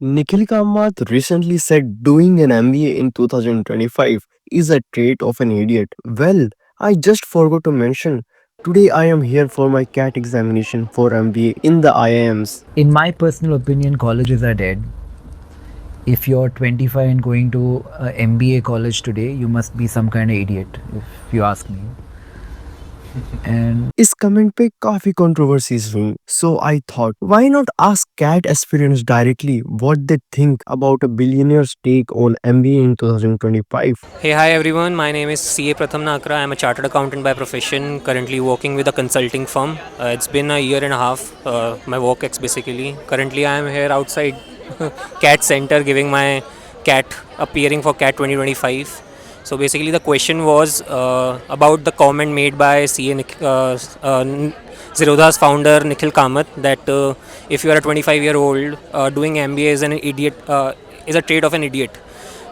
Nikhil Kamath recently said doing an MBA in 2025 is a trait of an idiot. Well, I just forgot to mention. Today I am here for my CAT examination for MBA in the IIMs. In my personal opinion, colleges are dead. If you're 25 and going to a MBA college today, you must be some kind of idiot, if you ask me. And इस comment पे काफी controversies हुई so I thought why not ask CAT aspirants directly what they think about a billionaire's take on MBA in 2025. Hey, hi everyone. My name is CA Pratham Nakra. I'm a chartered accountant by profession, currently working with a consulting firm. It's been a year and a half, my work ex basically. Currently, I am here outside CAT Center giving my CAT, appearing for CAT 2025. So basically, the question was about the comment made by Zerodha's founder Nikhil Kamath that if you are a 25-year-old doing MBA is an idiot, is a trait of an idiot.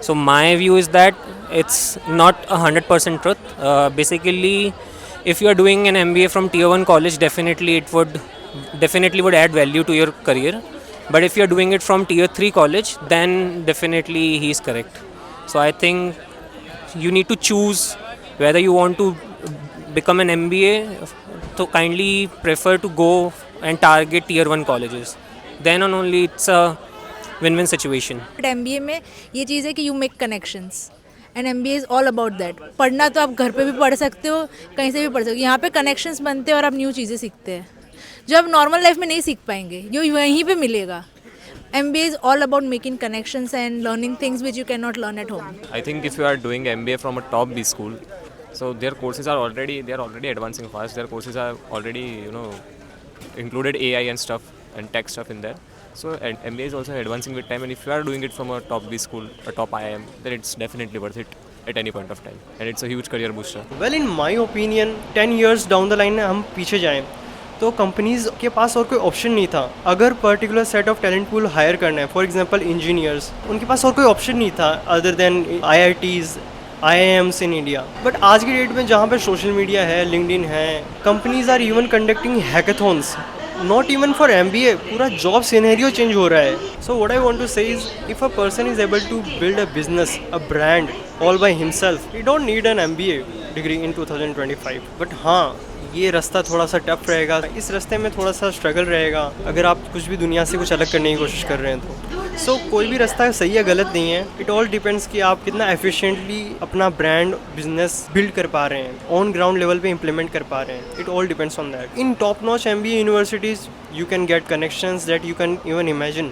So my view is that it's not 100% truth. Basically, if you are doing an MBA from Tier 1 college, definitely would add value to your career. But if you are doing it from Tier 3 college, then definitely he is correct. So I think you need to choose whether you want to become an MBA. So kindly prefer to go and target Tier 1 colleges. Then on only it's a win-win situation. But MBA में ये चीज़ है कि you make connections and MBA is all about that. पढ़ना तो आप घर पे भी पढ़ सकते हो, कहीं से भी पढ़ सकते हो. यहाँ पे कनेक्शंस बनते हैं और आप न्यू चीज़ें सीखते हैं जो आप नॉर्मल लाइफ में नहीं सीख पाएंगे, जो वहीं पे मिलेगा. MBA is all about making connections and learning things which you cannot learn at home. I think if you are doing MBA from a top B school, so their courses are already advancing fast. Their courses are already included AI and stuff and tech stuff in there. So and MBA is also advancing with time. And if you are doing it from a top B school, a top IIM, then it's definitely worth it at any point of time. And it's a huge career booster. Well in my opinion 10 years down the line हम पीछे जाएं तो companies के पास और कोई option नहीं था. अगर particular set of talent pool hire करना है, फॉर एग्जांपल इंजीनियर्स, उनके पास और कोई ऑप्शन नहीं था other than IITs, IIMs in India. But आज की डेट में जहाँ पे सोशल मीडिया है, लिंक्डइन है, companies are even conducting hackathons. Not even for MBA, पूरा जॉब सिनेरियो चेंज हो रहा है. So what I want to say is if a person is able to build a business, a brand all by himself, he don't need an MBA degree in 2025. But हाँ, ये रास्ता थोड़ा सा tough रहेगा. इस रास्ते में थोड़ा सा स्ट्रगल रहेगा अगर आप कुछ भी दुनिया से कुछ अलग करने की कोशिश कर रहे हैं तो. सो कोई भी रास्ता सही या गलत नहीं है. इट ऑल डिपेंड्स कि आप कितना एफिशिएंटली अपना ब्रांड बिजनेस बिल्ड कर पा रहे हैं, ऑन ग्राउंड लेवल पे इम्प्लीमेंट कर पा रहे हैं. It all depends on that. In top notch MBA universities you can get connections that you can even imagine.